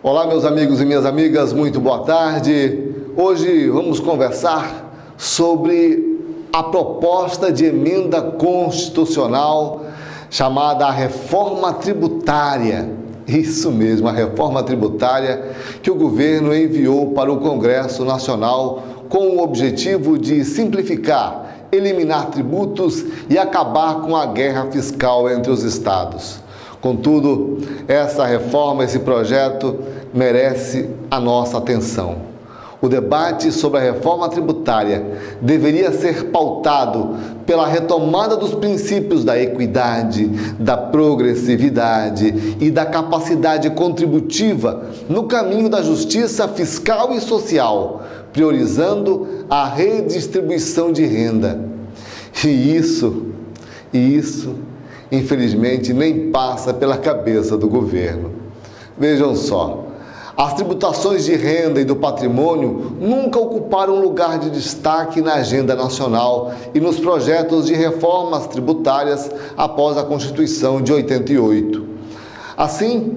Olá, meus amigos e minhas amigas, muito boa tarde. Hoje vamos conversar sobre a proposta de emenda constitucional chamada a reforma tributária. Isso mesmo, a reforma tributária que o governo enviou para o Congresso Nacional com o objetivo de simplificar, eliminar tributos e acabar com a guerra fiscal entre os estados. Contudo, essa reforma, esse projeto merece a nossa atenção. O debate sobre a reforma tributária deveria ser pautado pela retomada dos princípios da equidade, da progressividade e da capacidade contributiva no caminho da justiça fiscal e social, priorizando a redistribuição de renda. E isso, infelizmente, nem passa pela cabeça do governo. Vejam só, as tributações de renda e do patrimônio nunca ocuparam lugar de destaque na agenda nacional e nos projetos de reformas tributárias após a Constituição de 88. Assim,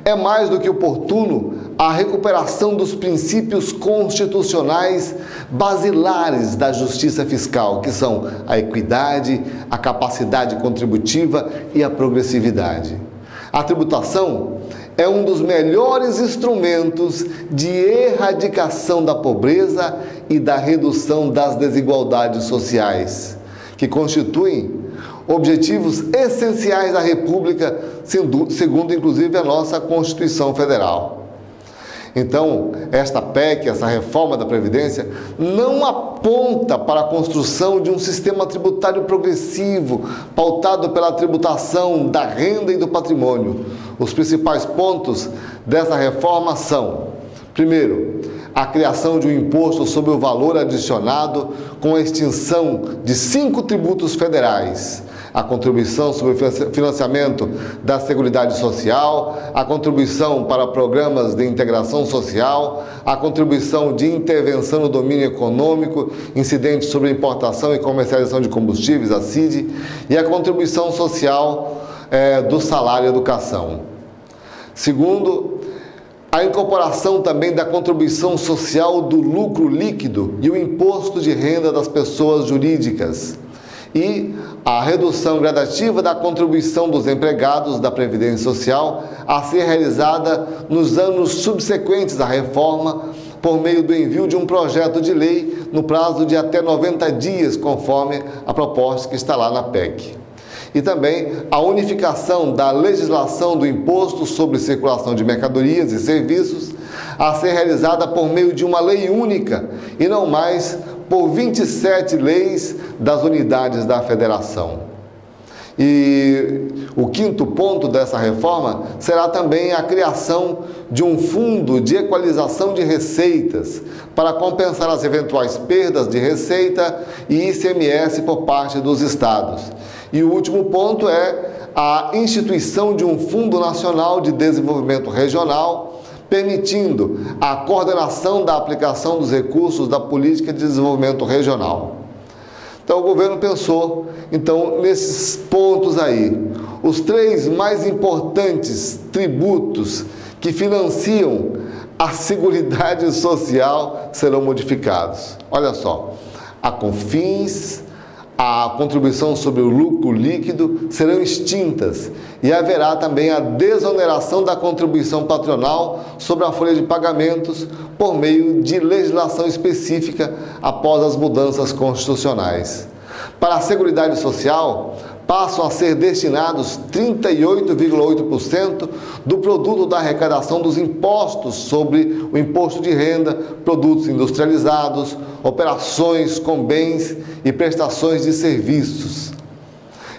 é mais do que oportuno a recuperação dos princípios constitucionais basilares da justiça fiscal, que são a equidade, a capacidade contributiva e a progressividade. A tributação é um dos melhores instrumentos de erradicação da pobreza e da redução das desigualdades sociais, que constituem objetivos essenciais da República, segundo inclusive a nossa Constituição Federal. Então, esta PEC, essa reforma da Previdência, não aponta para a construção de um sistema tributário progressivo, pautado pela tributação da renda e do patrimônio. Os principais pontos dessa reforma são: primeiro, a criação de um imposto sobre o valor adicionado com a extinção de 5 tributos federais: a contribuição sobre o financiamento da Seguridade Social, a contribuição para programas de integração social, a contribuição de intervenção no domínio econômico incidente sobre a importação e comercialização de combustíveis, a CID, e a contribuição social do salário e educação. Segundo, a incorporação também da contribuição social do lucro líquido e o imposto de renda das pessoas jurídicas. E a redução gradativa da contribuição dos empregados da Previdência Social a ser realizada nos anos subsequentes à reforma por meio do envio de um projeto de lei no prazo de até 90 dias, conforme a proposta que está lá na PEC. E também a unificação da legislação do Imposto sobre Circulação de Mercadorias e Serviços a ser realizada por meio de uma lei única e não mais por 27 leis das unidades da federação. E o quinto ponto dessa reforma será também a criação de um fundo de equalização de receitas para compensar as eventuais perdas de receita e ICMS por parte dos estados. E o último ponto é a instituição de um Fundo Nacional de Desenvolvimento Regional, permitindo a coordenação da aplicação dos recursos da Política de Desenvolvimento Regional. Então, o governo pensou, nesses pontos aí. Os 3 mais importantes tributos que financiam a Seguridade Social serão modificados. Olha só, a CONFINS, a contribuição sobre o lucro líquido serão extintas e haverá também a desoneração da contribuição patronal sobre a folha de pagamentos por meio de legislação específica após as mudanças constitucionais. Para a Seguridade Social, passam a ser destinados 38,8% do produto da arrecadação dos impostos sobre o imposto de renda, produtos industrializados, operações com bens e prestações de serviços.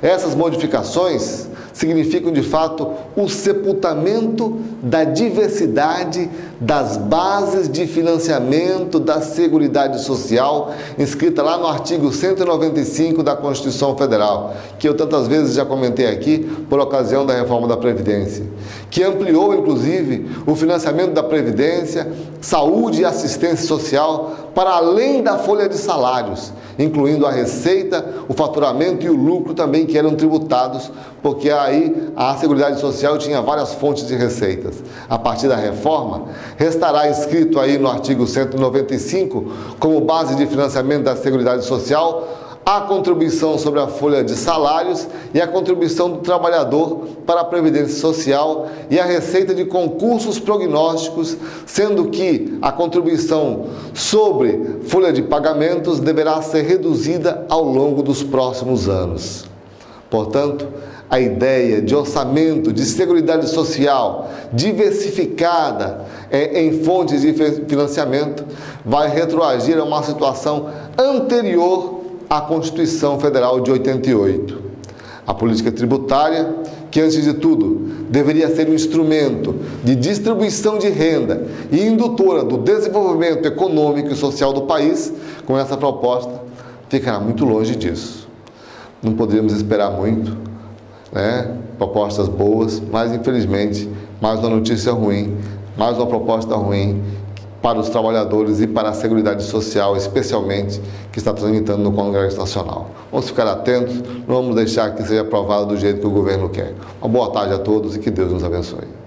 Essas modificações significam, de fato, o sepultamento da diversidade das bases de financiamento da Seguridade Social, inscrita lá no artigo 195 da Constituição Federal, que eu tantas vezes já comentei aqui por ocasião da reforma da Previdência, que ampliou, inclusive, o financiamento da Previdência, saúde e assistência social para além da folha de salários, incluindo a receita, o faturamento e o lucro também que eram tributados, porque a Até aí, a Seguridade Social tinha várias fontes de receitas. A partir da reforma, restará inscrito aí no artigo 195, como base de financiamento da Seguridade Social, a contribuição sobre a folha de salários e a contribuição do trabalhador para a Previdência Social e a receita de concursos prognósticos, sendo que a contribuição sobre folha de pagamentos deverá ser reduzida ao longo dos próximos anos. Portanto, a ideia de orçamento de Seguridade Social diversificada em fontes de financiamento vai retroagir a uma situação anterior à Constituição Federal de 88. A política tributária, que antes de tudo deveria ser um instrumento de distribuição de renda e indutora do desenvolvimento econômico e social do país, com essa proposta ficará muito longe disso. Não poderíamos esperar muito, propostas boas, mas infelizmente mais uma notícia ruim, mais uma proposta ruim para os trabalhadores e para a Seguridade Social, especialmente, que está tramitando no Congresso Nacional. Vamos ficar atentos, não vamos deixar que seja aprovado do jeito que o governo quer. Uma boa tarde a todos e que Deus nos abençoe.